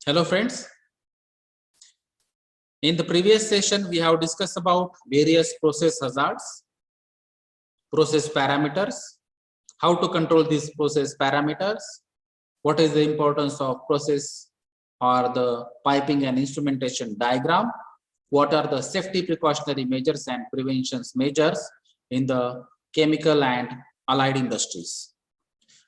Hello friends. In the previous session, we have discussed about various process hazards, process parameters, how to control these process parameters, what is the importance of process or the piping and instrumentation diagram, what are the safety precautionary measures and preventions measures in the chemical and allied industries.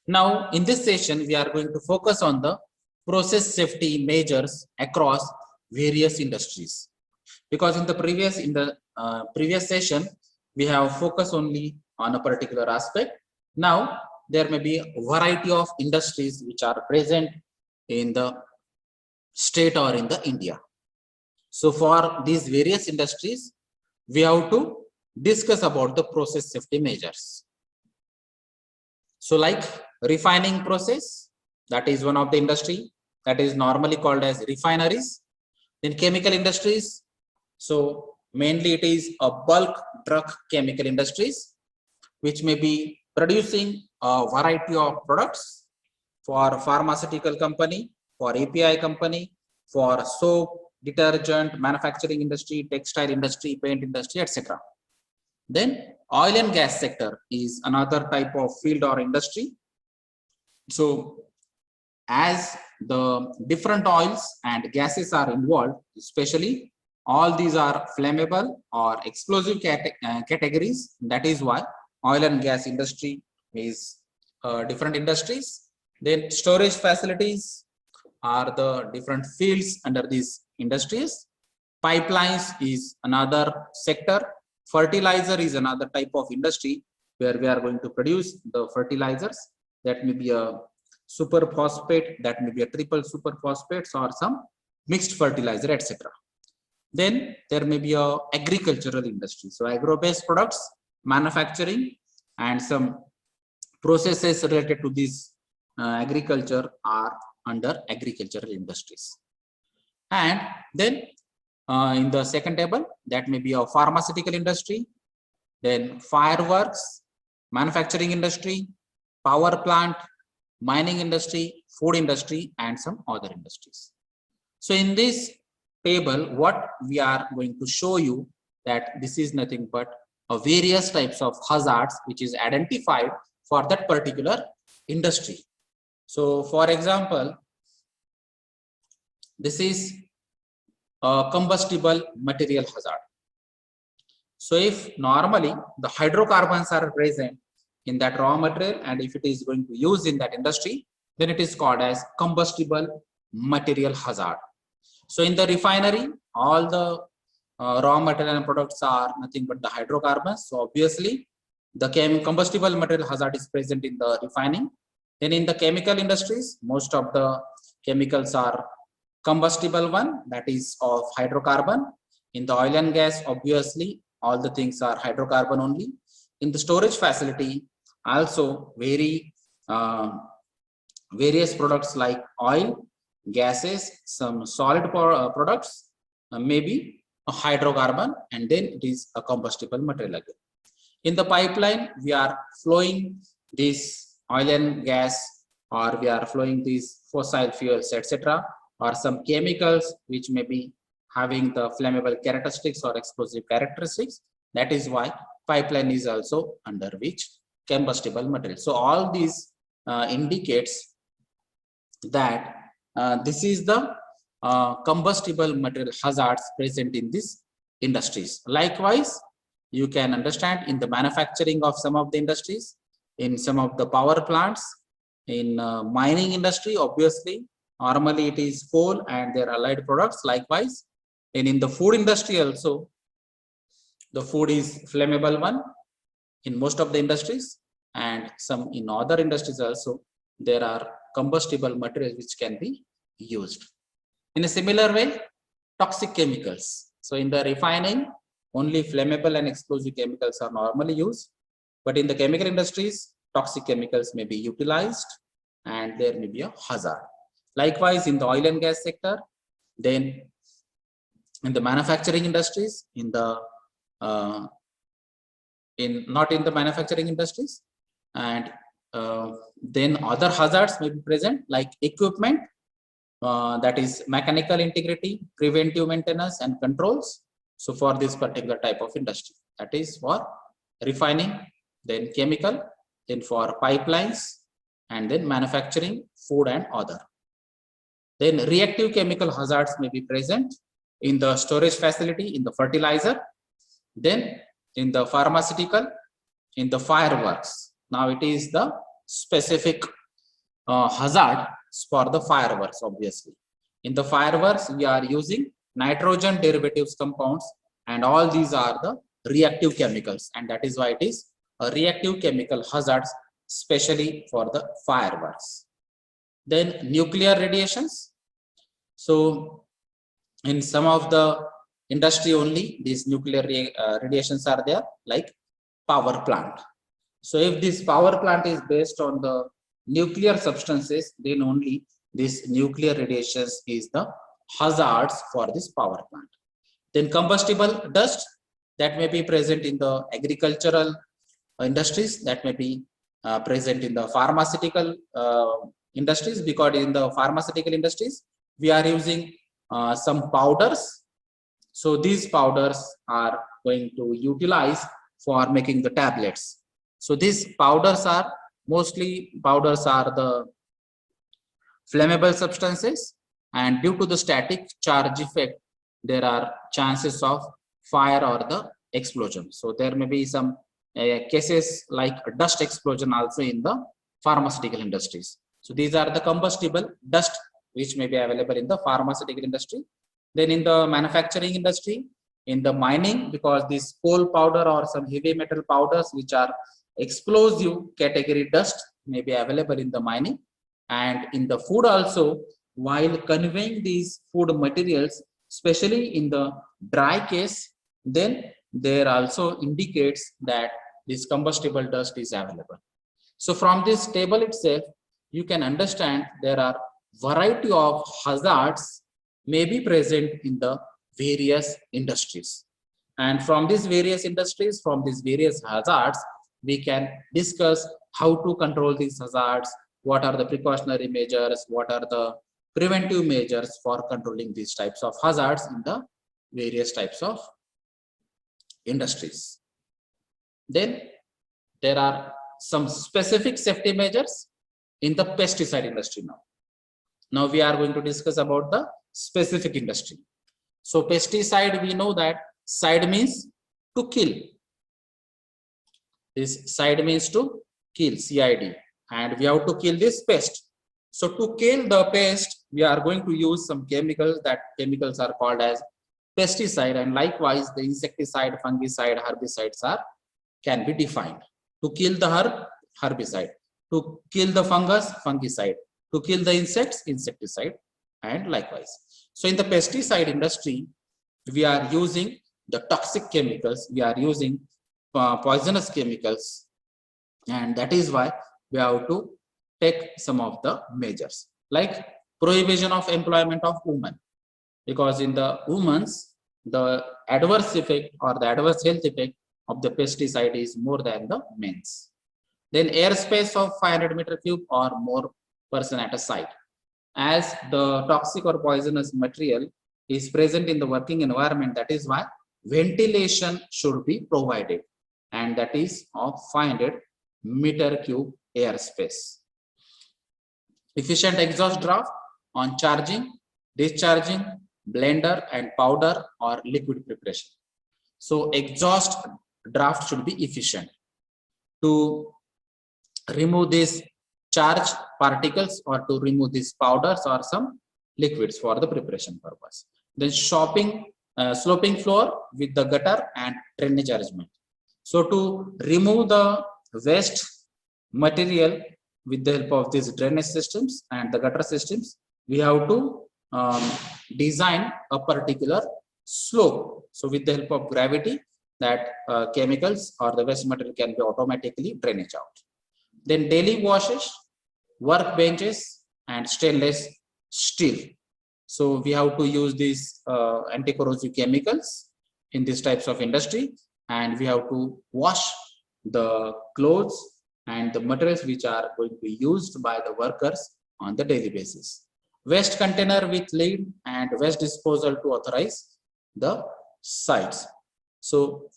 Now, in this session, we are going to focus on the process safety measures across various industries. Because in the previous session, we have focused only on a particular aspect. Now, there may be a variety of industries which are present in the state or in the India. So for these various industries, we have to discuss about the process safety measures. So like refining process, that is one of the industry that is normally called as refineries. Then chemical industries, so mainly it is a bulk drug chemical industries, which may be producing a variety of products for pharmaceutical company, for API company, for soap, detergent, manufacturing industry, textile industry, paint industry, etc. Then oil and gas sector is another type of field or industry. So as the different oils and gases are involved, especially all these are flammable or explosive categories. That is why oil and gas industry is different industries. Then storage facilities are the different fields under these industries. Pipelines is another sector. Fertilizer is another type of industry where we are going to produce the fertilizers. That may be a super phosphate, that may be a triple super phosphates or some mixed fertilizer, etc. Then there may be a agricultural industry. So agro-based products, manufacturing, and some processes related to this agriculture are under agricultural industries. And then in the second table, that may be a pharmaceutical industry, then fireworks, manufacturing industry, power plant, mining industry, food industry, and some other industries. So in this table, what we are going to show you that this is nothing but various types of hazards which is identified for that particular industry. So for example, this is a combustible material hazard. So if normally the hydrocarbons are present in that raw material, and if it is going to use in that industry, then it is called as combustible material hazard. So in the refinery, all the raw material and products are nothing but the hydrocarbons. So obviously the combustible material hazard is present in the refining. Then in the chemical industries, most of the chemicals are combustible one, that is of hydrocarbon. In the oil and gas, obviously all the things are hydrocarbon only. In the storage facility, also various products like oil, gases, some solid products, maybe a hydrocarbon, and then it is a combustible material again. In the pipeline, we are flowing this oil and gas, or we are flowing these fossil fuels, etc., or some chemicals which may be having the flammable characteristics or explosive characteristics. That is why pipeline is also under which combustible material. So all these indicates that this is the combustible material hazards present in these industries. Likewise, you can understand in the manufacturing of some of the industries, in some of the power plants, in mining industry, obviously, normally it is coal and their allied products. Likewise, and in the food industry also, the food is flammable one in most of the industries, and some in other industries also, there are combustible materials which can be used. In a similar way, toxic chemicals. So in the refining, only flammable and explosive chemicals are normally used, but in the chemical industries, toxic chemicals may be utilized and there may be a hazard. Likewise, in the oil and gas sector, then in the manufacturing industries, in the not in the manufacturing industries, and then other hazards may be present like equipment, that is mechanical integrity, preventive maintenance and controls. So for this particular type of industry, that is for refining, then chemical, then for pipelines, and then manufacturing, food and other. Then reactive chemical hazards may be present in the storage facility, in the fertilizer, then in the pharmaceutical, in the fireworks. Now it is the specific hazard for the fireworks, obviously. In the fireworks, we are using nitrogen derivatives compounds, and all these are the reactive chemicals, and that is why it is a reactive chemical hazards, especially for the fireworks. Then nuclear radiations. So in some of the industry only, these nuclear radiations are there, like power plant. So if this power plant is based on the nuclear substances, then only this nuclear radiations is the hazards for this power plant. Then combustible dust that may be present in the agricultural industries, that may be present in the pharmaceutical industries, because in the pharmaceutical industries we are using some powders. So these powders are going to utilize for making the tablets. So these powders are mostly the flammable substances, and due to the static charge effect, there are chances of fire or the explosion. So there may be some cases like dust explosion also in the pharmaceutical industries. So these are the combustible dust which may be available in the pharmaceutical industry. Then in the manufacturing industry, in the mining, because this coal powder or some heavy metal powders which are explosive category dust may be available in the mining. And in the food also, while conveying these food materials, especially in the dry case, then there also indicates that this combustible dust is available. So from this table itself, you can understand there are variety of hazards may be present in the various industries. And from these various industries, from these various hazards, we can discuss how to control these hazards, what are the precautionary measures, what are the preventive measures for controlling these types of hazards in the various types of industries. Then there are some specific safety measures in the pesticide industry now. Now we are going to discuss about the specific industry. So pesticide, we know that side means to kill. This side means to kill, CID, and we have to kill this pest. So to kill the pest, we are going to use some chemicals. That chemicals are called as pesticide, and likewise the insecticide, fungicide, herbicides can be defined. To kill the herb, herbicide. To kill the fungus, fungicide. To kill the insects, insecticide, and likewise. So in the pesticide industry, we are using the toxic chemicals, we are using poisonous chemicals, and that is why we have to take some of the measures, like prohibition of employment of women, because in the women's, the adverse effect or the adverse health effect of the pesticide is more than the men's. Then airspace of 500 meter cube or more person at a site, as the toxic or poisonous material is present in the working environment. That is why ventilation should be provided, and that is of 500 meter cube airspace. Efficient exhaust draft on charging, discharging, blender and powder or liquid preparation. So exhaust draft should be efficient to remove these charge particles or to remove these powders or some liquids for the preparation purpose. Then sloping floor with the gutter and drainage arrangement. So to remove the waste material with the help of these drainage systems and the gutter systems, we have to design a particular slope. So with the help of gravity, that chemicals or the waste material can be automatically drainage out. Then daily washes, work benches and stainless steel. So we have to use these anti-corrosive chemicals in these types of industry, and we have to wash the clothes and the materials which are going to be used by the workers on the daily basis. Waste container with lid and waste disposal to authorize the sites. So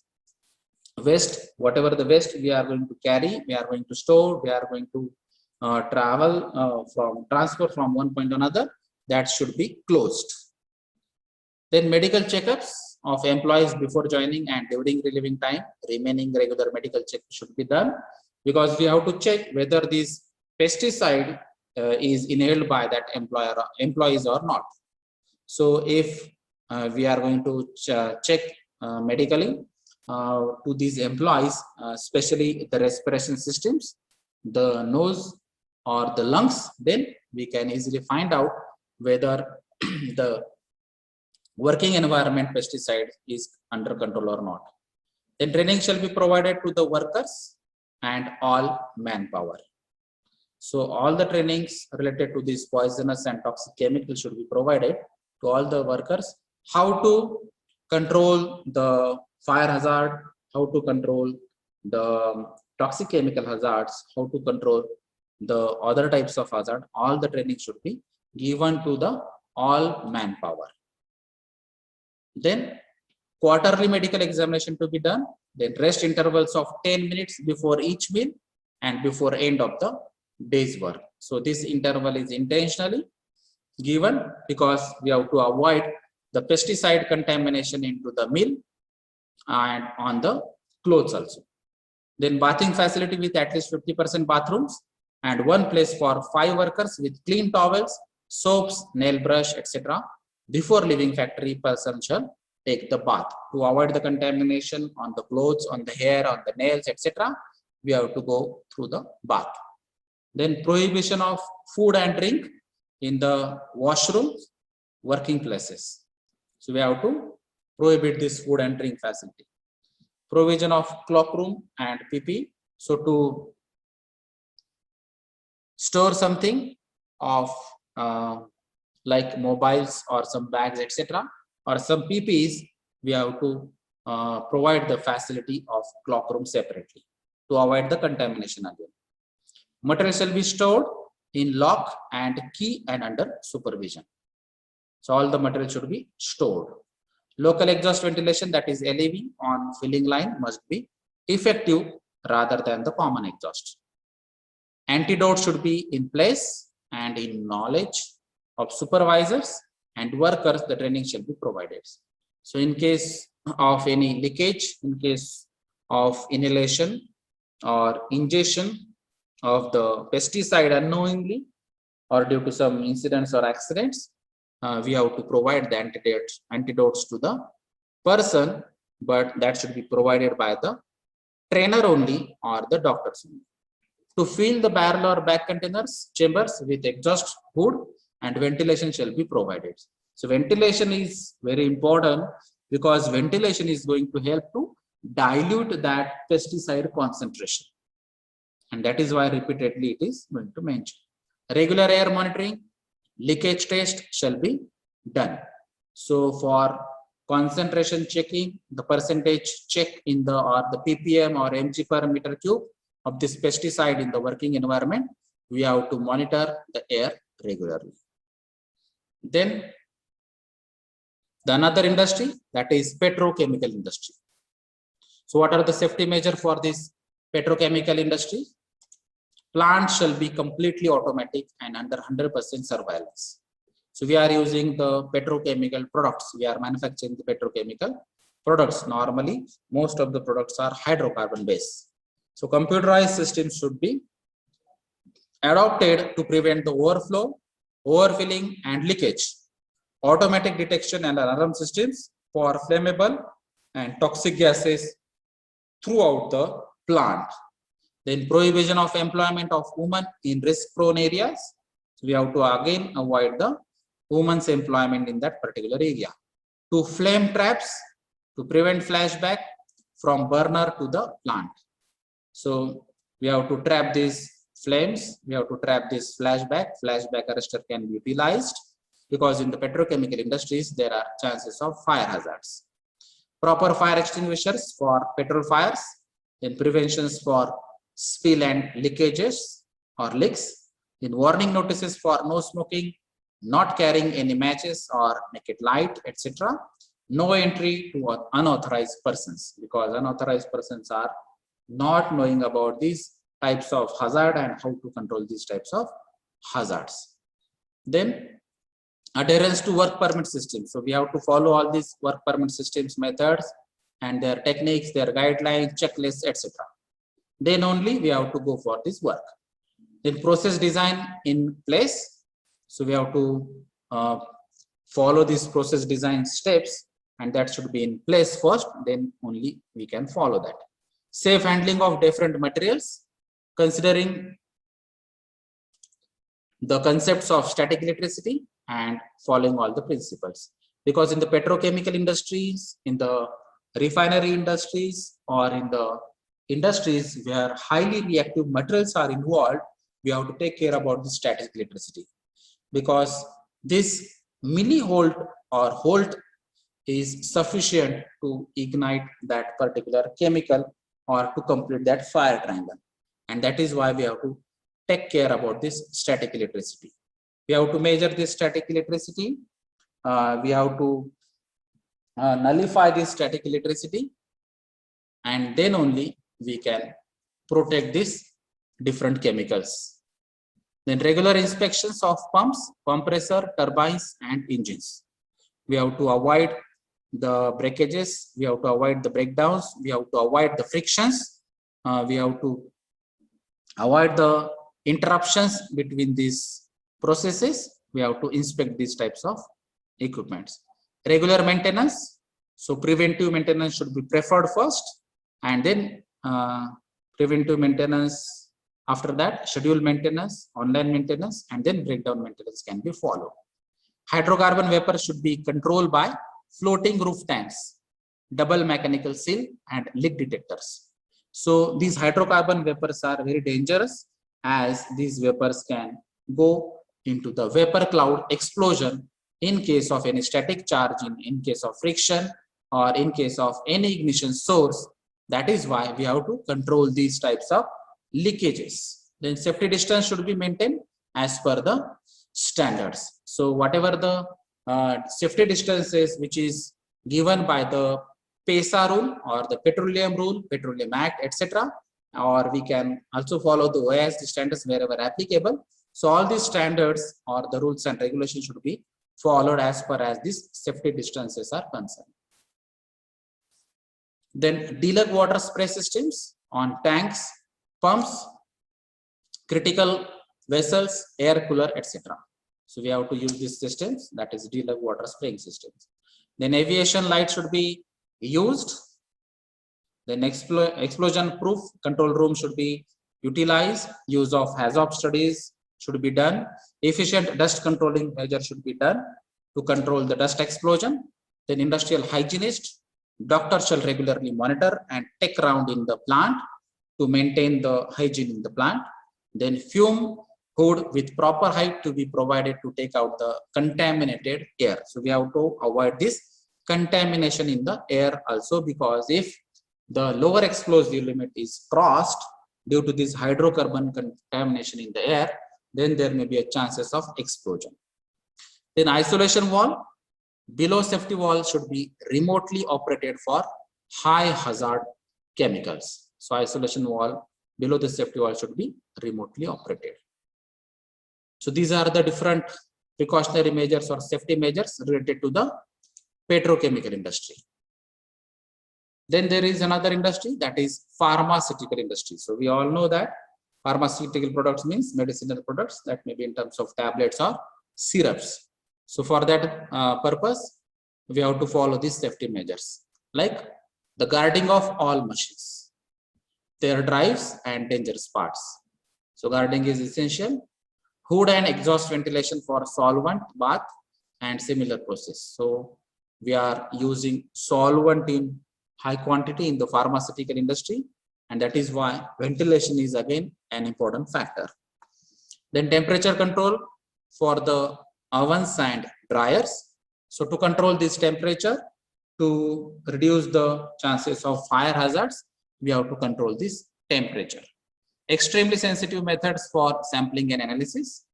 waste, whatever the waste we are going to carry, we are going to store, we are going to transfer from one point to another, that should be closed. Then medical checkups of employees before joining and during relieving time, remaining regular medical check should be done, because we have to check whether this pesticide is inhaled by that employees or not. So if we are going to check medically to these employees, especially the respiration systems, the nose or the lungs, then we can easily find out whether the working environment pesticide is under control or not. Then training shall be provided to the workers and all manpower. So all the trainings related to these poisonous and toxic chemicals should be provided to all the workers. How to control the fire hazard, how to control the toxic chemical hazards, how to control the other types of hazard, all the training should be given to the all manpower. Then quarterly medical examination to be done, then rest intervals of 10 minutes before each meal and before end of the day's work. So this interval is intentionally given because we have to avoid the pesticide contamination into the meal and on the clothes also. Then bathing facility with at least 50% bathrooms and one place for 5 workers with clean towels, soaps, nail brush, etc. Before leaving factory, person shall take the bath. To avoid the contamination on the clothes, on the hair, on the nails, etc. we have to go through the bath. Then prohibition of food and drink in the washrooms, working places. So we have to prohibit this food and drink facility. Provision of cloakroom and PP. So to store something of like mobiles or some bags, etc., or some PPs, we have to provide the facility of cloakroom separately to avoid the contamination again. Material shall be stored in lock and key and under supervision. So all the material should be stored. Local exhaust ventilation, that is LEV on filling line, must be effective rather than the common exhaust. Antidote should be in place and in knowledge of supervisors and workers, the training shall be provided. So in case of any leakage, in case of inhalation or ingestion of the pesticide unknowingly or due to some incidents or accidents, we have to provide the antidotes to the person, but that should be provided by the trainer only or the doctors only. To fill the barrel or bag containers, chambers with exhaust hood and ventilation shall be provided. So ventilation is very important because ventilation is going to help to dilute that pesticide concentration. And that is why repeatedly it is going to mention. Regular air monitoring, leakage test shall be done. So for concentration checking, the percentage check in the or the ppm or mg per meter cube of this pesticide in the working environment, we have to monitor the air regularly. Then the another industry, that is petrochemical industry. So what are the safety measures for this petrochemical industry? Plants shall be completely automatic and under 100% surveillance. So we are using the petrochemical products. We are manufacturing the petrochemical products. Normally, most of the products are hydrocarbon based. So computerized systems should be adopted to prevent the overflow, overfilling and leakage. Automatic detection and alarm systems for flammable and toxic gases throughout the plant. Then prohibition of employment of women in risk-prone areas. So we have to again avoid the women's employment in that particular area. To flame traps to prevent flashback from burner to the plant. So we have to trap these flames. We have to trap this flashback. Flashback arrestor can be utilized because in the petrochemical industries there are chances of fire hazards. Proper fire extinguishers for petrol fires. Then preventions for spill and leakages or leaks. In warning notices for no smoking not carrying any matches or naked light, etc. No entry to unauthorized persons, because unauthorized persons are not knowing about these types of hazard and how to control these types of hazards. Then adherence to work permit system. So we have to follow all these work permit systems methods and their techniques, their guidelines, checklists, etc. Then only we have to go for this work. Then process design in place. So we have to follow these process design steps, and that should be in place first, then only we can follow that. Safe handling of different materials, considering the concepts of static electricity and following all the principles. Because in the petrochemical industries, in the refinery industries, or in the industries where highly reactive materials are involved, we have to take care about the static electricity, because this millivolt or volt is sufficient to ignite that particular chemical or to complete that fire triangle. And that is why we have to take care about this static electricity. We have to measure this static electricity. We have to nullify this static electricity, and then only we can protect these different chemicals. Then regular inspections of pumps, compressor, turbines, and engines. We have to avoid the breakages, we have to avoid the breakdowns, we have to avoid the frictions, we have to avoid the interruptions between these processes. We have to inspect these types of equipments. Regular maintenance, so preventive maintenance should be preferred first, and then preventive maintenance, after that scheduled maintenance, online maintenance, and then breakdown maintenance can be followed. Hydrocarbon vapor should be controlled by floating roof tanks, double mechanical seal, and leak detectors. So these hydrocarbon vapors are very dangerous, as these vapors can go into the vapor cloud explosion in case of any static charge, in case of friction, or in case of any ignition source. That is why we have to control these types of leakages. Then safety distance should be maintained as per the standards. So whatever the safety distance is, which is given by the PESA rule or the petroleum rule, petroleum act, etc., or we can also follow the OASD standards wherever applicable. So all these standards or the rules and regulations should be followed as per as these safety distances are concerned. Then delug water spray systems on tanks, pumps, critical vessels, air cooler, etc. So we have to use these systems, that is delug water spraying systems. Then aviation light should be used. Then explosion proof control room should be utilized. Use of HAZOP studies should be done. Efficient dust controlling measure should be done to control the dust explosion. Then industrial hygienist, doctor shall regularly monitor and take round in the plant to maintain the hygiene in the plant. Then fume hood with proper height to be provided to take out the contaminated air. So we have to avoid this contamination in the air also, because if the lower explosive limit is crossed due to this hydrocarbon contamination in the air, then there may be a chances of explosion. Then isolation wall, below safety wall should be remotely operated for high hazard chemicals. So isolation wall below the safety wall should be remotely operated. So these are the different precautionary measures or safety measures related to the petrochemical industry. Then there is another industry, that is pharmaceutical industry. So we all know that pharmaceutical products means medicinal products, that may be in terms of tablets or syrups. So for that purpose, we have to follow these safety measures, like the guarding of all machines, their drives and dangerous parts. So guarding is essential. Hood and exhaust ventilation for solvent, bath, and similar process. So we are using solvent in high quantity in the pharmaceutical industry, and that is why ventilation is again an important factor. Then temperature control for the ovens and dryers. So to control this temperature, to reduce the chances of fire hazards, we have to control this temperature. Extremely sensitive methods for sampling and analysis.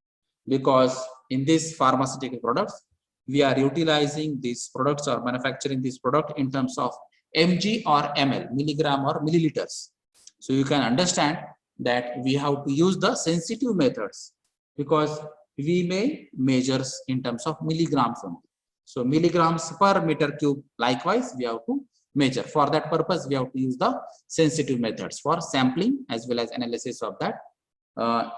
because in these pharmaceutical products, we are utilizing these products or manufacturing this product in terms of mg or ml, milligram or milliliters. So you can understand that we have to use the sensitive methods because we may measure in terms of milligrams only. So milligrams per meter cube, likewise, we have to measure. For that purpose, we have to use the sensitive methods for sampling as well as analysis of that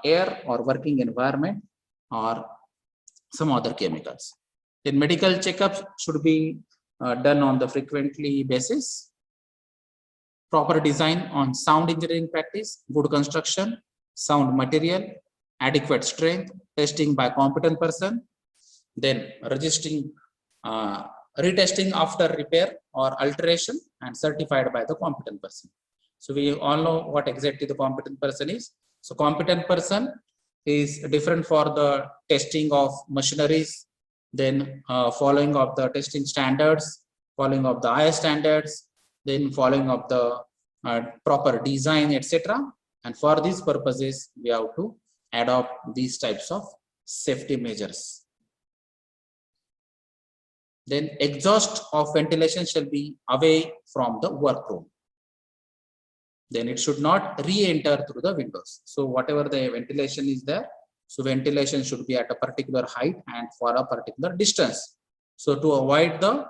air or working environment or some other chemicals. Then medical checkups should be done on the frequently basis. Proper design on sound engineering practice, good construction, sound material, adequate strength, testing by competent person, then registering, retesting after repair or alteration and certified by the competent person. So we all know what exactly the competent person is. So competent person is different for the testing of machineries, then following of the testing standards, following of the IS standards, then following of the proper design, etc. And for these purposes, we have to adopt these types of safety measures. Then exhaust of ventilation shall be away from the workroom. Then it should not re-enter through the windows. So whatever the ventilation is there, so ventilation should be at a particular height and for a particular distance. So to avoid the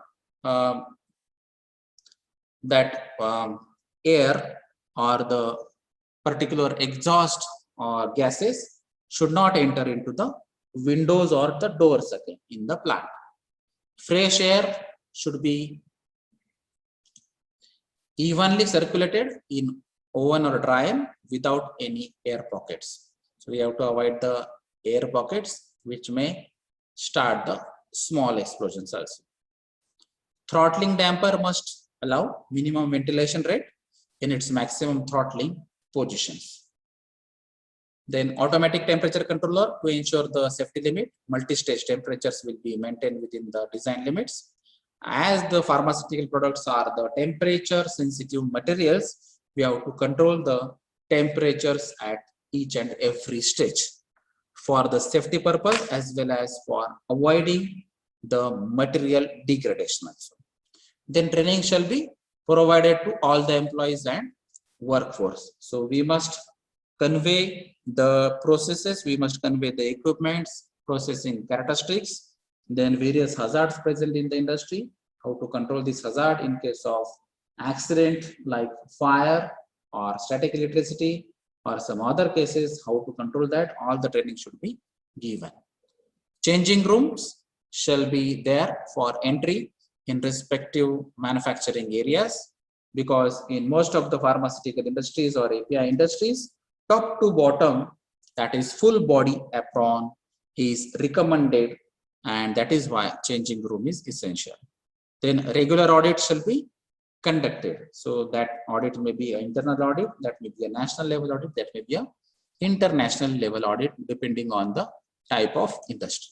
air or the particular exhaust or gases should not enter into the windows or the doors again in the plant. Fresh air should be evenly circulated in oven or dryer without any air pockets. So we have to avoid the air pockets which may start the small explosions also. Throttling damper must allow minimum ventilation rate in its maximum throttling positions. Then automatic temperature controller to ensure the safety limit, multi-stage temperatures will be maintained within the design limits. As the pharmaceutical products are the temperature sensitive materials, we have to control the temperatures at each and every stage for the safety purpose as well as for avoiding the material degradation also. Then training shall be provided to all the employees and workforce. So we must convey the processes, we must convey the equipments, processing characteristics, then various hazards present in the industry, how to control this hazard in case of accident like fire or static electricity or some other cases, how to control that, all the training should be given. Changing rooms shall be there for entry in respective manufacturing areas, because in most of the pharmaceutical industries or API industries, top to bottom, that is full body apron is recommended, and that is why changing room is essential. Then regular audit shall be conducted. So that audit may be an internal audit, that may be a national level audit, that may be an international level audit depending on the type of industry.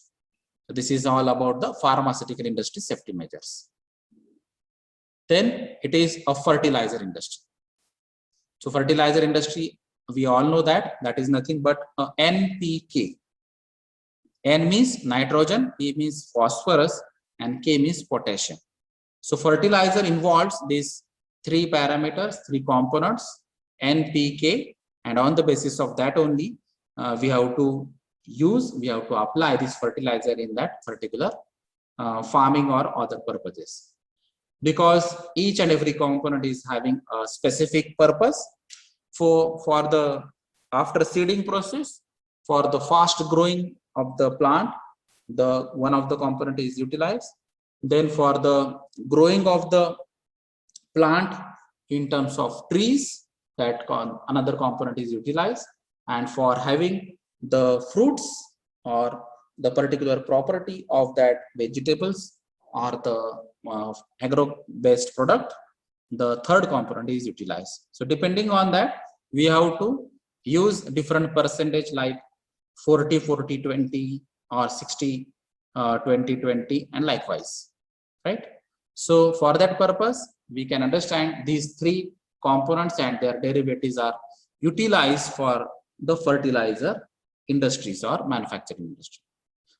So this is all about the pharmaceutical industry safety measures. Then it is a fertilizer industry. So fertilizer industry, we all know that is nothing but NPK. N means nitrogen, P means phosphorus, and K means potassium. So fertilizer involves these three parameters, three components, NPK, and on the basis of that only we have to apply this fertilizer in that particular farming or other purposes. Because each and every component is having a specific purpose. For the after seeding process, for the fast growing of the plant, one of the component is utilized. Then for the growing of the plant in terms of trees, that another component is utilized. And for having the fruits or the particular property of that vegetables or the agro-based product, the third component is utilized. So depending on that, we have to use different percentage like 40-40-20 or 60-20-20 and likewise, right? So for that purpose, we can understand these three components and their derivatives are utilized for the fertilizer industries or manufacturing industry.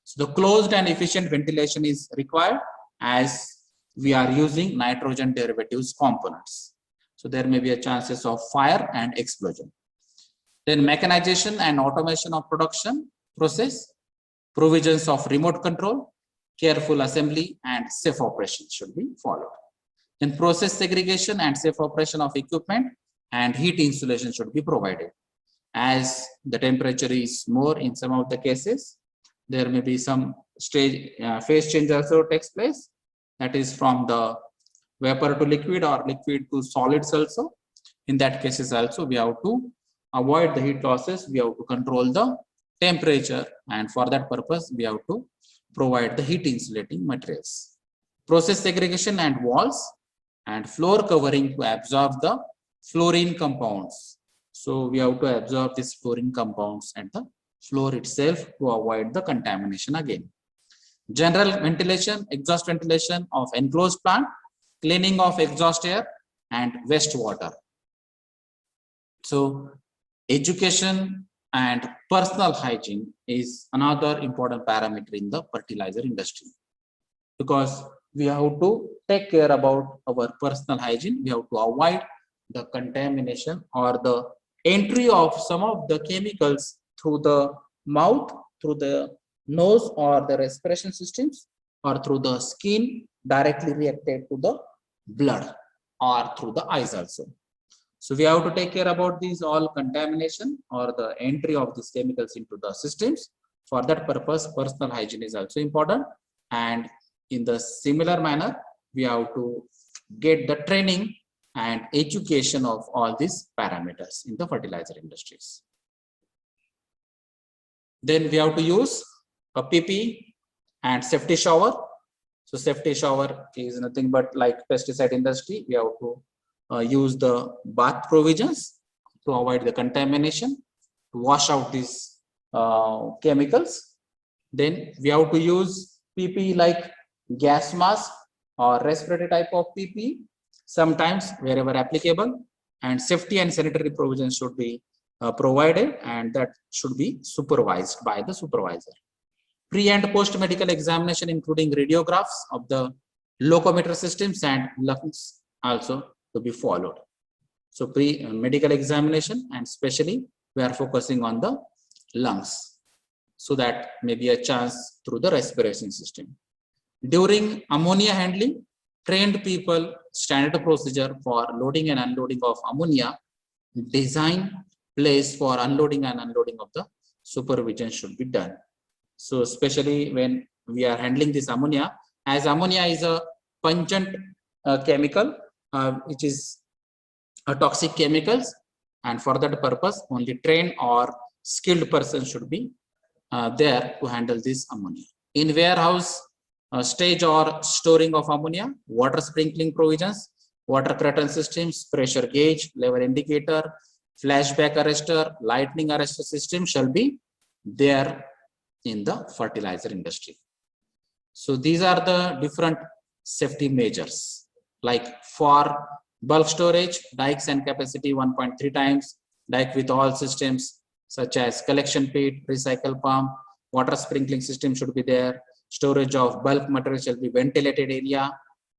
So the closed and efficient ventilation is required as we are using nitrogen derivatives components. So there may be a chances of fire and explosion. Then mechanization and automation of production process, provisions of remote control, careful assembly and safe operation should be followed. Then process segregation and safe operation of equipment and heat insulation should be provided. As the temperature is more in some of the cases, there may be some phase change also takes place. That is from the vapor to liquid or liquid to solids also. In that cases also, we have to avoid the heat losses. We have to control the temperature, and for that purpose, we have to provide the heat insulating materials. Process segregation and walls and floor covering to absorb the fluorine compounds. So we have to absorb these fluorine compounds at the floor itself to avoid the contamination again. General ventilation, exhaust ventilation of enclosed plant, cleaning of exhaust air and wastewater. So education and personal hygiene is another important parameter in the fertilizer industry, because we have to take care about our personal hygiene. We have to avoid the contamination or the entry of some of the chemicals through the mouth, through the nose or the respiration systems, or through the skin directly reacted to the blood, or through the eyes also. So we have to take care about these all contamination or the entry of these chemicals into the systems. For that purpose, personal hygiene is also important. And in the similar manner, we have to get the training and education of all these parameters in the fertilizer industries. Then we have to use a PP and safety shower. So safety shower is nothing but like pesticide industry. We have to use the bath provisions to avoid the contamination, to wash out these chemicals. Then we have to use PP like gas mask or respiratory type of PP sometimes wherever applicable, and safety and sanitary provisions should be provided, and that should be supervised by the supervisor. Pre and post medical examination including radiographs of the locomotor systems and lungs also to be followed. So pre medical examination, and especially we are focusing on the lungs, so that may be a chance through the respiration system. During ammonia handling, trained people standard procedure for loading and unloading of ammonia, design place for unloading and unloading of the supervision should be done. So especially when we are handling this ammonia, as ammonia is a pungent chemical, which is a toxic chemicals, and for that purpose only trained or skilled person should be there to handle this ammonia. In warehouse stage or storing of ammonia, water sprinkling provisions, water curtain systems, pressure gauge, level indicator, flashback arrestor, lightning arrestor system shall be there in the fertilizer industry. So these are the different safety measures. Like for bulk storage, dikes and capacity 1.3 times, dike with all systems such as collection pit, recycle pump, water sprinkling system should be there. Storage of bulk material shall be ventilated area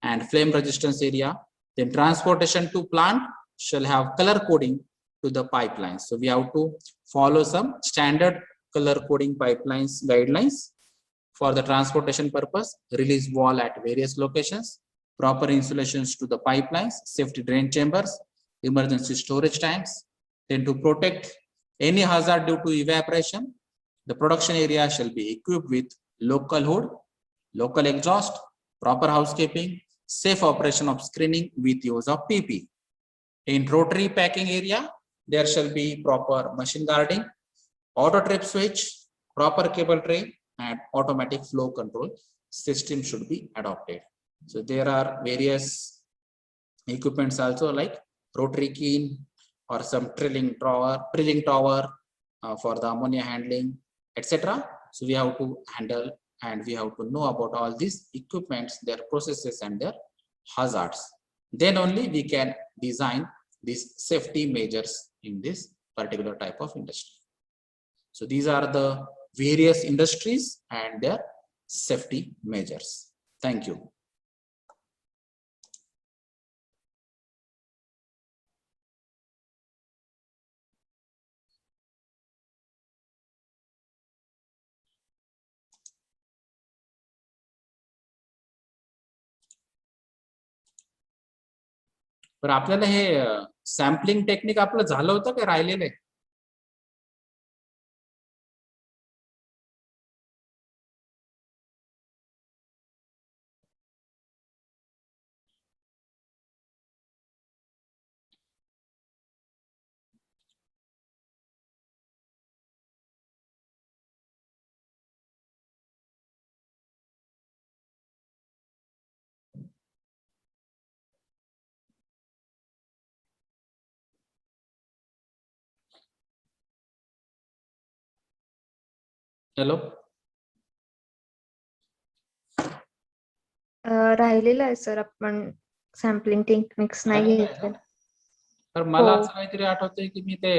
and flame resistance area. Then transportation to plant shall have color coding to the pipelines. So we have to follow some standard color coding pipelines guidelines for the transportation purpose, release wall at various locations, proper insulations to the pipelines, safety drain chambers, emergency storage tanks. Then to protect any hazard due to evaporation, the production area shall be equipped with local hood, local exhaust, proper housekeeping, safe operation of screening with use of PP. In rotary packing area, there shall be proper machine guarding, auto trip switch, proper cable tray, and automatic flow control system should be adopted. So there are various equipments also like rotary kiln or some drilling tower for the ammonia handling, etc. So we have to handle and we have to know about all these equipments, their processes and their hazards. Then only we can design these safety measures in this particular type of industry. So these are the various industries and their safety measures. Thank you. पर आपल्याला हे sampling technique आपलं झालं होतं का राहिलेलं आहे? Hello, राहिलेलं आहे सर, आपण सॅम्पलिंग टेक्निक्स नाही घेतलं. तर मला असं काहीतरी आठवतंय की मी ते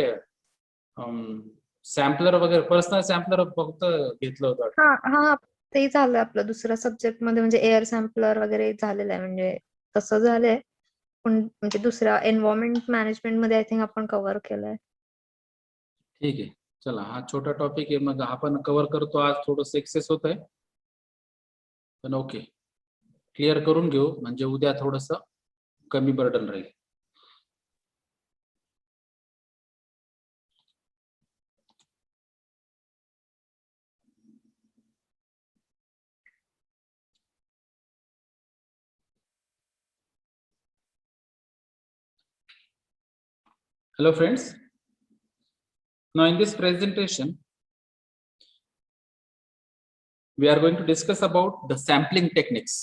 सॅम्पलर वगैरे पर्सनल सॅम्पलर फक्त घेतलं होतं. हा ते झालं आपलं दुसऱ्या सब्जेक्ट मध्ये, म्हणजे एअर सॅम्पलर वगैरे झालेलं आहे, म्हणजे तसं झालंय. पण म्हणजे दुसऱ्या एन्व्हायरमेंट मॅनेजमेंट मध्ये आय थिंक आपण कव्हर केलंय. ठीक आहे, चला हा छोटा टॉपिक आहे, मग आपण कव्हर करतो आज. थोडंसं एक्सेस होत आहे पण ओके, क्लिअर करून घेऊ म्हणजे उद्या थोडंसं कमी burden Raheel. Hello friends, now in this presentation we are going to discuss about the sampling techniques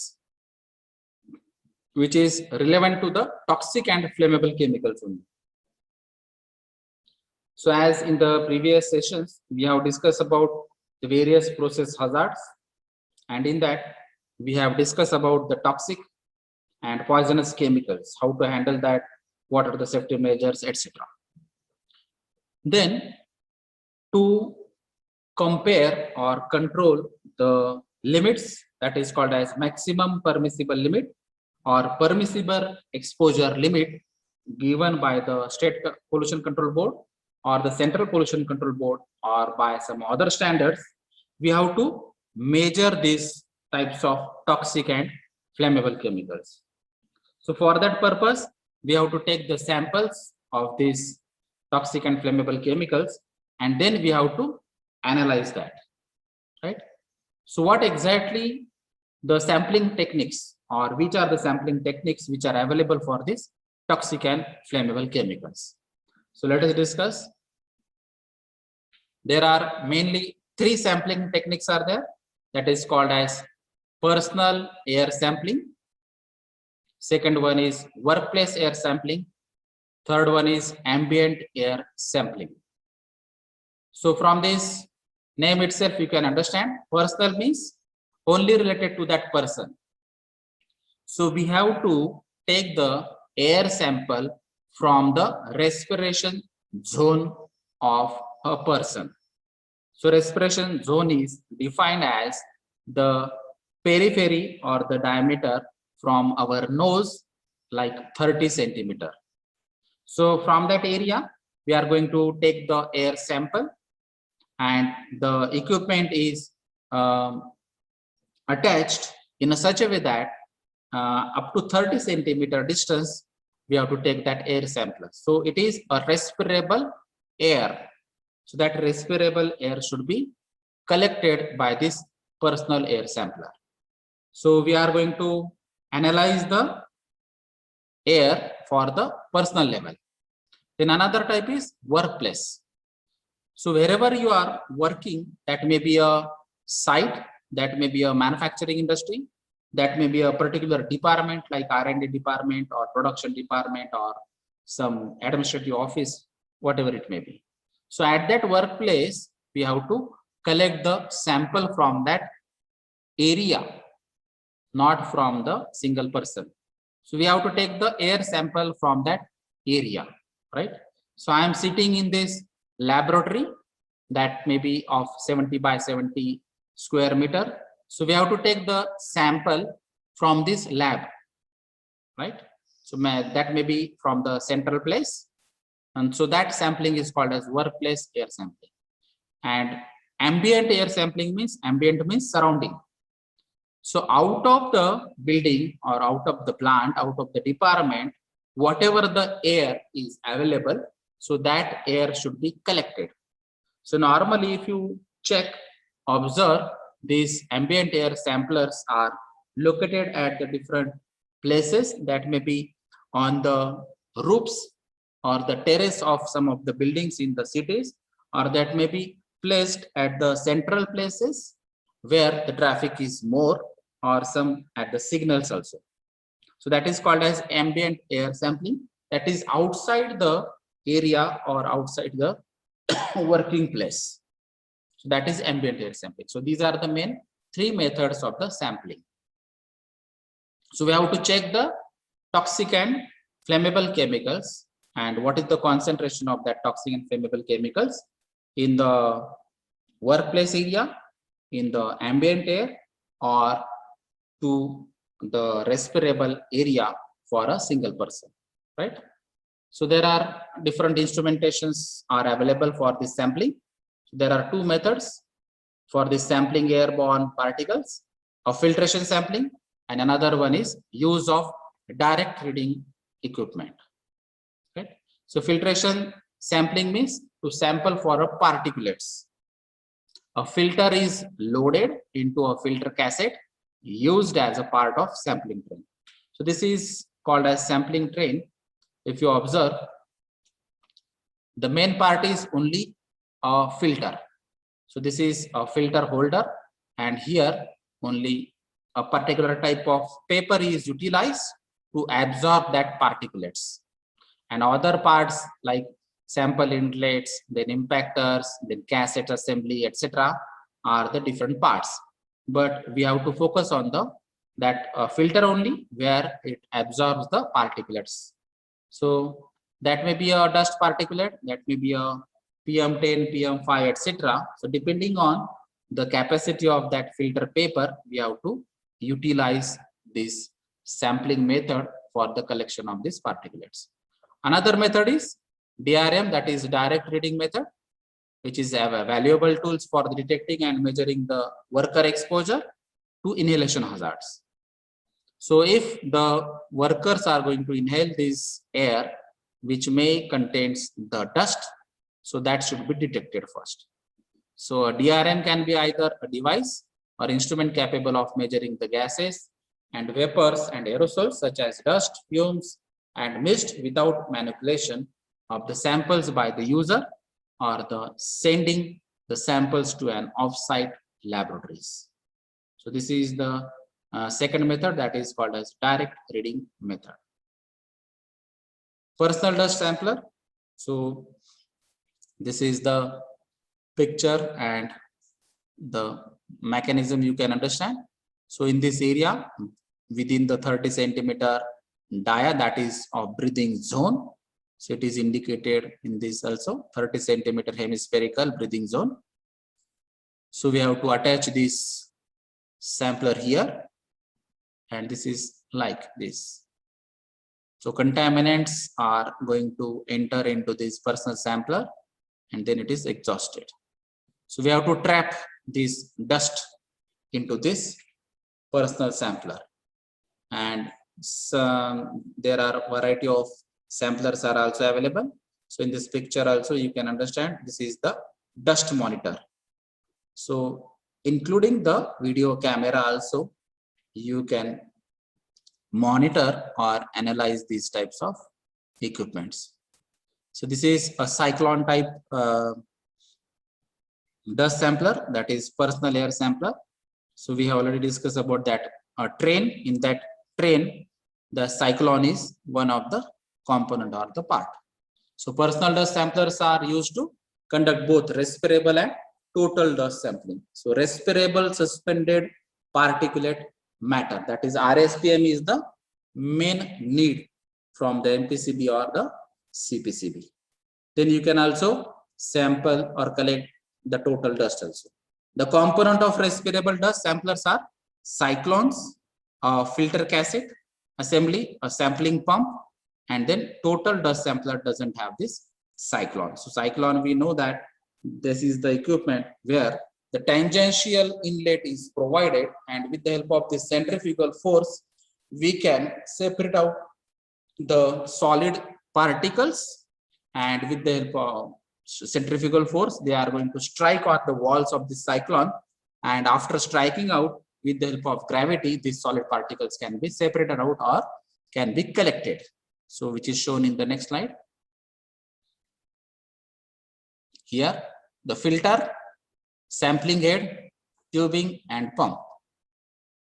which is relevant to the toxic and flammable chemicals only. So as in the previous sessions we have discussed about the various process hazards, and in that we have discussed about the toxic and poisonous chemicals, how to handle that, what are the safety measures, etc. Then to compare or control the limits, that is called as maximum permissible limit or permissible exposure limit given by the State Pollution Control Board or the Central Pollution Control Board or by some other standards, we have to measure these types of toxic and flammable chemicals. So for that purpose, we have to take the samples of these toxic and flammable chemicals, and then we have to analyze that, right? So what exactly the sampling techniques, or which are the sampling techniques which are available for these toxic and flammable chemicals? So let us discuss. There are mainly 3 sampling techniques are there, that is called as personal air sampling. Second one is workplace air sampling. Third one is ambient air sampling. So from this name itself you can understand, personal means only related to that person. So we have to take the air sample from the respiration zone of a person. So respiration zone is defined as the periphery or the diameter from our nose, like 30 centimeter. So from that area we are going to take the air sample, and the equipment is attached in a such a way that up to 30 centimeter distance we have to take that air sample. So it is a respirable air. So that respirable air should be collected by this personal air sampler. So we are going to analyze the air for the personal level. Then another type is workplace. So wherever you are working, that may be a site, that may be a manufacturing industry, that may be a particular department like R&D department or production department or some administrative office, whatever it may be. So at that workplace, we have to collect the sample from that area, not from the single person. So we have to take the air sample from that area, right? So I am sitting in this laboratory that may be of 70 by 70 square meter. So we have to take the sample from this lab, right? So that may be from the central place. And so that sampling is called as workplace air sampling. And ambient air sampling means, ambient means surrounding. So out of the building or out of the plant, out of the department, whatever the air is available, so that air should be collected. So normally if you check, observe, these ambient air samplers are located at the different places, that may be on the roofs or the terrace of some of the buildings in the cities, or that may be placed at the central places where the traffic is more, or some at the signals also. So that is called as ambient air sampling, that is outside the area or outside the working place. So that is ambient air sampling. So these are the main three methods of the sampling. So we have to check the toxic and flammable chemicals, and what is the concentration of that toxic and flammable chemicals in the workplace area, in the ambient air, or to the respirable area for a single person, right? So there are different instrumentations are available for this sampling. There are two methods for this sampling airborne particles: of filtration sampling, and another one is use of direct reading equipment. Right? So filtration sampling means to sample for a particulates. A filter is loaded into a filter cassette used as a part of sampling train. So this is called as sampling train. If you observe, the main part is only a filter. So this is a filter holder, and here only a particular type of paper is utilized to absorb that particulates. And other parts like sample inlets, then impactors, then cassette assembly, etc., are the different parts. But we have to focus on the filter only, where it absorbs the particulates. So that may be a dust particulate, that may be a PM10, PM5, etc. So depending on the capacity of that filter paper, we have to utilize this sampling method for the collection of these particulates. Another method is DRM, that is direct reading method, which is a valuable tools for detecting and measuring the worker exposure to inhalation hazards. So if the workers are going to inhale this air, which may contains the dust, so that should be detected first. So a DRM can be either a device or instrument capable of measuring the gases and vapors and aerosols such as dust, fumes, and mist without manipulation of the samples by the user, or the sending the samples to an off-site laboratories. So this is the second method, that is called as direct reading method. Personal dust sampler. So this is the picture and the mechanism you can understand. So in this area, within the 30 centimeter dia, that is of breathing zone. So it is indicated in this also, 30 centimeter hemispherical breathing zone. So we have to attach this sampler here, and this is like this. So contaminants are going to enter into this personal sampler, and then it is exhausted. So we have to trap this dust into this personal sampler, and there are variety of samplers are also available. So in this picture also you can understand, this is the dust monitor. So including the video camera also, you can monitor or analyze these types of equipments. So this is a cyclone type dust sampler, that is personal air sampler. So we have already discussed about that train. In that train, the cyclone is one of the component or the part. So personal dust samplers are used to conduct both respirable and total dust sampling. So respirable suspended particulate matter, that is RSPM, is the main need from the MPCB or the CPCB. Then you can also sample or collect the total dust also. The component of respirable dust samplers are cyclones, a filter cassette assembly, a sampling pump, and then total dust sampler doesn't have this cyclone. So cyclone, we know that this is the equipment where the tangential inlet is provided, and with the help of this centrifugal force, we can separate out the solid particles, and with the help of centrifugal force, they are going to strike on the walls of the cyclone, and after striking out with the help of gravity, these solid particles can be separated out or can be collected. So which is shown in the next slide. Here, the filter, sampling head, tubing, and pump.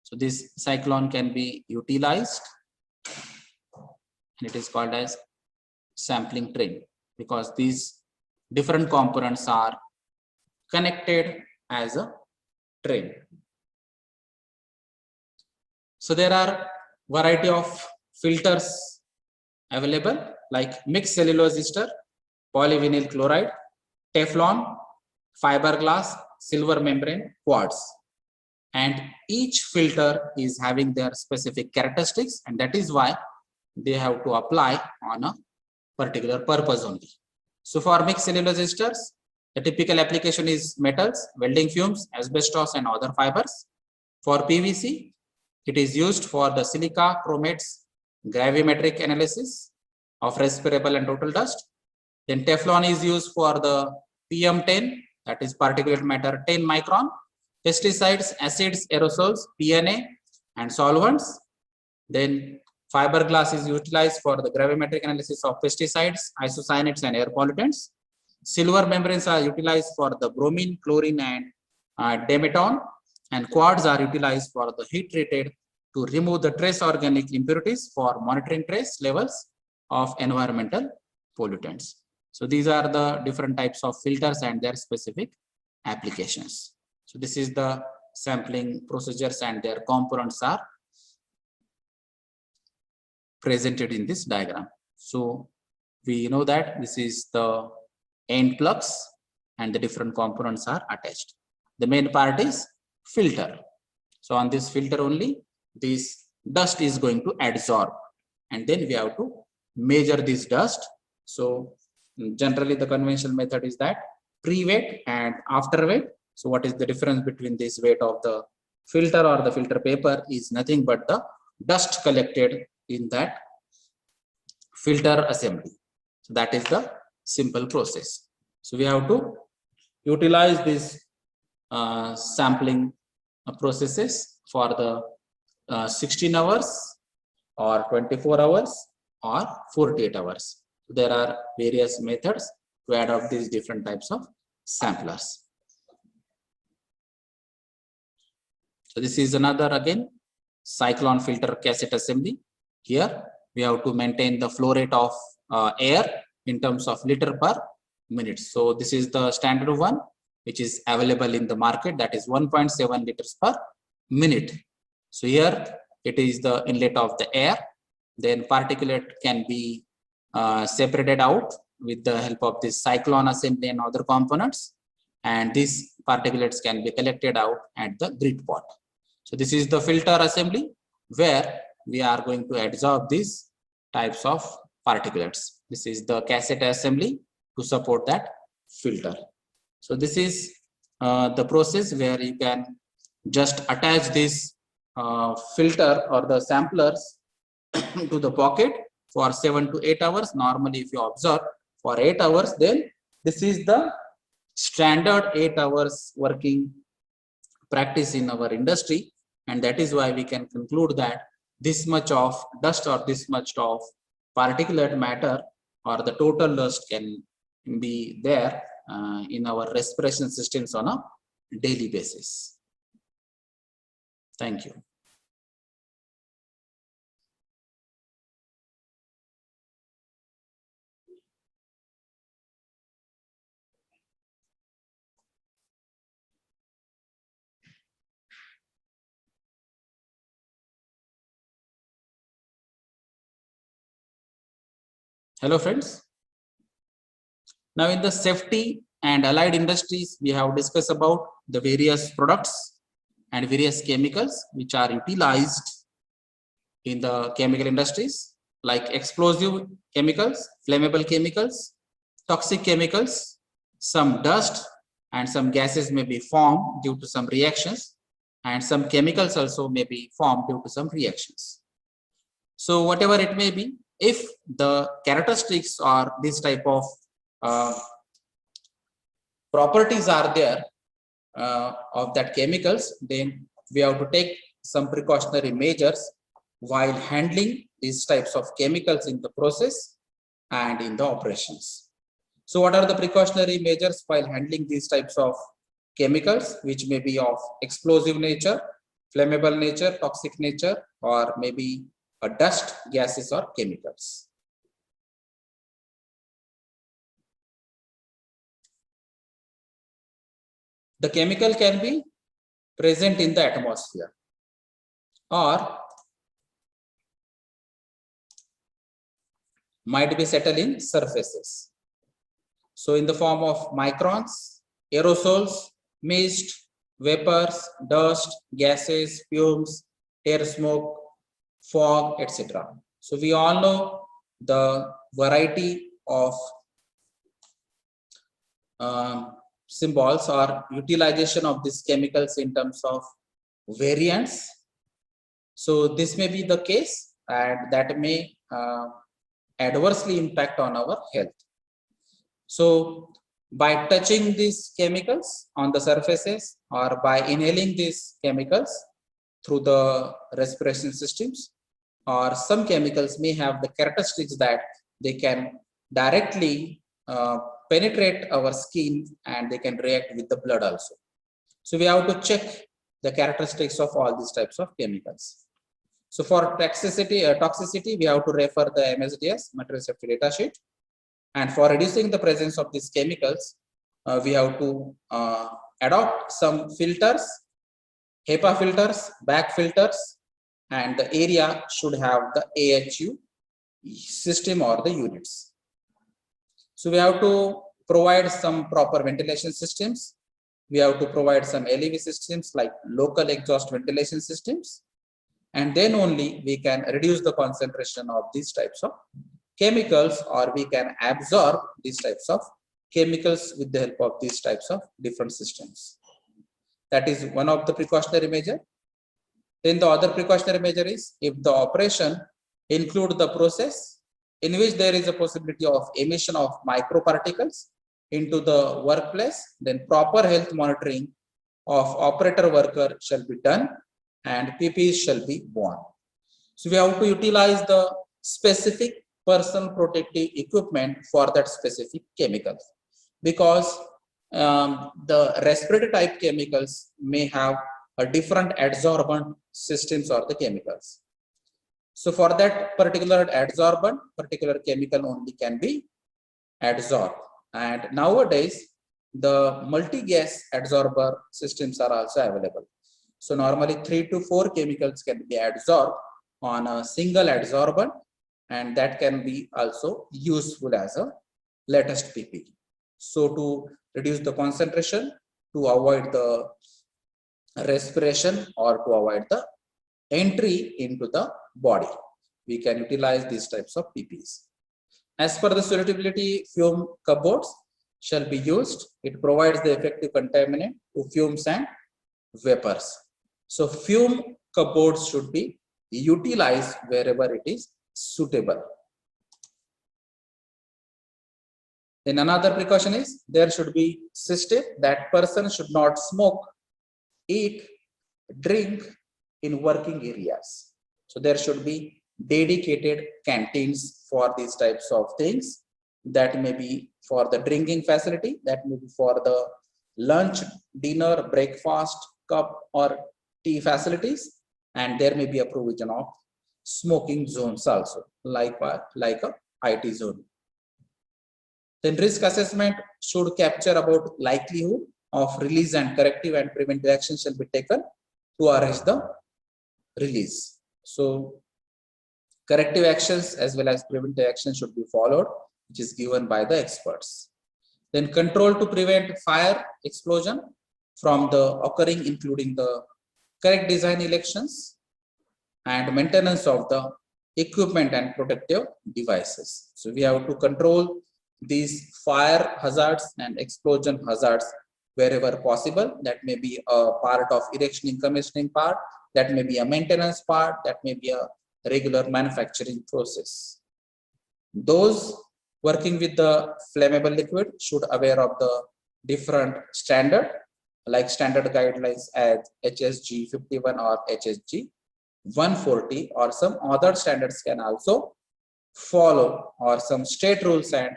So this cyclone can be utilized, and it is called as sampling train because these different components are connected as a train. So there are variety of filters available like mixed cellulose ester, polyvinyl chloride, Teflon, fiberglass, silver membrane, quartz. And each filter is having their specific characteristics, and that is why they have to apply on a particular purpose only. So for mixed cellulose esters, the typical application is metals, welding fumes, asbestos, and other fibers. For PVC, it is used for the silica, chromates, gravimetric analysis of respirable and total dust. Then Teflon is used for the PM10, that is particulate matter 10 micron, pesticides, acids, aerosols, PNA, and solvents. Then fiberglass is utilized for the gravimetric analysis of pesticides, isocyanates, and air pollutants. Silver membranes are utilized for the bromine, chlorine, and dimeton, and quartz are utilized for the heat treated to remove the trace organic impurities for monitoring trace levels of environmental pollutants. So these are the different types of filters and their specific applications. So this is the sampling procedures and their components are presented in this diagram. So we know that this is the end plugs and the different components are attached. The main part is filter. So on this filter only, this dust is going to adsorb, and then we have to measure this dust. So generally the conventional method is that pre-weight and after weight. So what is the difference between this weight of the filter or the filter paper is nothing but the dust collected in that filter assembly. So that is the simple process. So we have to utilize this sampling processes for the 16 hours or 24 hours or 48 hours. There are various methods to adopt these different types of samplers. So this is another again cyclone filter cassette assembly. Here we have to maintain the flow rate of air in terms of liter per minute. So this is the standard one which is available in the market, that is 1.7 liters per minute. So here it is the inlet of the air. Then particulate can be separated out with the help of this cyclone assembly and other components, and these particulates can be collected out at the grit pot. So this is the filter assembly where we are going to absorb these types of particulates. This is the cassette assembly to support that filter. So this is the process where you can just attach this filter or the samplers to the pocket for 7 to 8 hours. Normally, if you observe for 8 hours, then this is the standard 8 hours working practice in our industry. And that is why we can conclude that this much of dust or this much of particulate matter or the total dust can be there in our respiration systems on a daily basis. Thank you. Hello friends. Now in the safety and allied industries, we have discussed about the various products and various chemicals which are utilized in the chemical industries, like explosive chemicals, flammable chemicals, toxic chemicals, some dust and some gases may be formed due to some reactions, and some chemicals also may be formed due to some reactions. So whatever it may be, if the characteristics or this type of properties are there of that chemicals, then we have to take some precautionary measures while handling these types of chemicals in the process and in the operations. So what are the precautionary measures while handling these types of chemicals, which may be of explosive nature, flammable nature, toxic nature, or maybe a dust, gases, or chemicals? The chemical can be present in the atmosphere or might be settled in surfaces. So in the form of microns, aerosols, mist, vapors, dust, gases, fumes, air smoke, fog, etc. So we all know the variety of symbols or utilization of these chemicals in terms of variants. So this may be the case, and that may adversely impact on our health. So by touching these chemicals on the surfaces or by inhaling these chemicals through the respiration systems, or some chemicals may have the characteristics that they can directly penetrate our skin and they can react with the blood also. So we have to check the characteristics of all these types of chemicals. So for toxicity, we have to refer the MSDS, material safety data sheet. And for reducing the presence of these chemicals, we have to adopt some filters, HEPA filters, BAC filters, and the area should have the AHU system or the units. So we have to provide some proper ventilation systems. We have to provide some LEV systems like local exhaust ventilation systems. And then only we can reduce the concentration of these types of chemicals, or we can absorb these types of chemicals with the help of these types of different systems. That is one of the precautionary measure. Then the other precautionary measure is if the operation include the process in which there is a possibility of emission of microparticles into the workplace, then proper health monitoring of operator worker shall be done and PPEs shall be worn. So we have to utilize the specific personal protective equipment for that specific chemical, because the respiratory type chemicals may have a different adsorbent systems or the chemicals. So for that particular adsorbent, particular chemical only can be adsorbed. And nowadays, the multi-gas adsorber systems are also available. So normally 3 to 4 chemicals can be adsorbed on a single adsorbent, and that can be also useful as a latest PPE. So to reduce the concentration, to avoid the respiration or to avoid the entry into the body, we can utilize these types of PPEs. As per the suitability, fume cupboards shall be used. It provides the effective contaminant to fumes and vapors. So fume cupboards should be utilized wherever it is suitable. Then another precaution is there should be system that person should not smoke, eat, drink in working areas. So there should be dedicated canteens for these types of things. That may be for the drinking facility, that may be for the lunch, dinner, breakfast, cup or tea facilities, and there may be a provision of smoking zones also, like a IT zone. Then risk assessment should capture about likelihood of release, and corrective and preventive action shall be taken to arrest the release. So corrective actions as well as preventive action should be followed, which is given by the experts. Then control to prevent fire explosion from the occurring, including the correct design elections and maintenance of the equipment and protective devices. So we have to control these fire hazards and explosion hazards wherever possible. That may be a part of erection and commissioning part, that may be a maintenance part, that may be a regular manufacturing process. Those working with the flammable liquid should aware of the different standard, like standard guidelines as HSG 51 or HSG 140, or some other standards can also follow, or some state rules and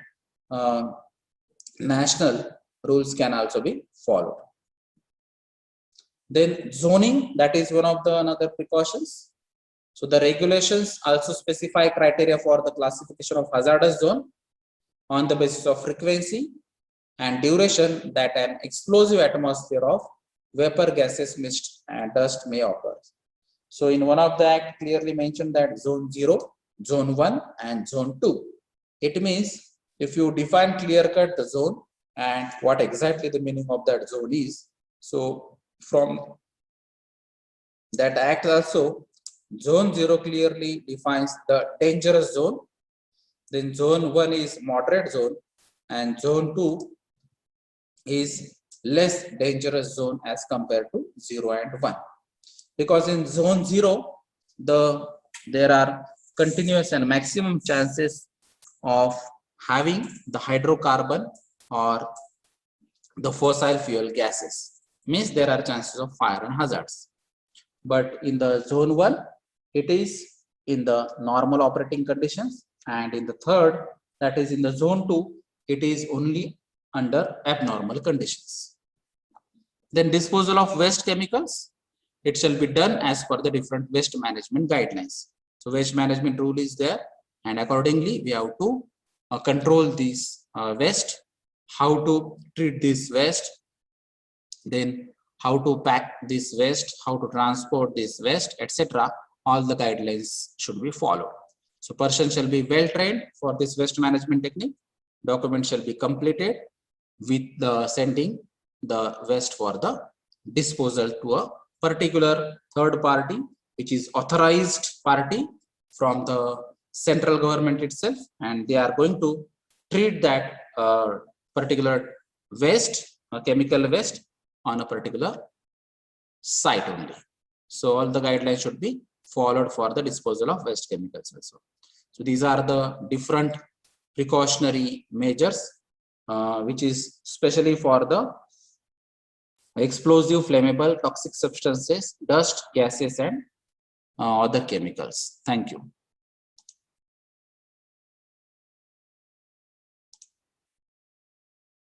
national rules can also be followed. Then zoning, that is one of the another precautions. So the regulations also specify criteria for the classification of hazardous zone on the basis of frequency and duration that an explosive atmosphere of vapor, gases, mist and dust may occur. So in one of the act clearly mentioned that zone 0, zone 1 and zone 2. It means if you define clear cut the zone and what exactly the meaning of that zone is. So from that act also, zone 0 clearly defines the dangerous zone. Then zone 1 is moderate zone and zone 2 is less dangerous zone as compared to 0 and 1. Because in zone 0, there are continuous and maximum chances of having the hydrocarbon or the fossil fuel gases. Means there are chances of fire and hazards. But in the zone 1, it is in the normal operating conditions, and in the third, that is in the zone 2, it is only under abnormal conditions. Then disposal of waste chemicals, it shall be done as per the different waste management guidelines. So waste management rule is there, and accordingly we have to control this waste, how to treat this waste, then how to pack this waste, how to transport this waste, etc. All the guidelines should be followed. So person shall be well trained for this waste management technique. Document shall be completed with the sending the waste for the disposal to a particular third party, which is authorized party from the central government itself, and they are going to treat that particular waste, chemical waste, on a particular site only. So all the guidelines should be followed for the disposal of waste chemicals also. So these are the different precautionary measures which is specially for the explosive, flammable, toxic substances, dust, gases and other chemicals. Thank you.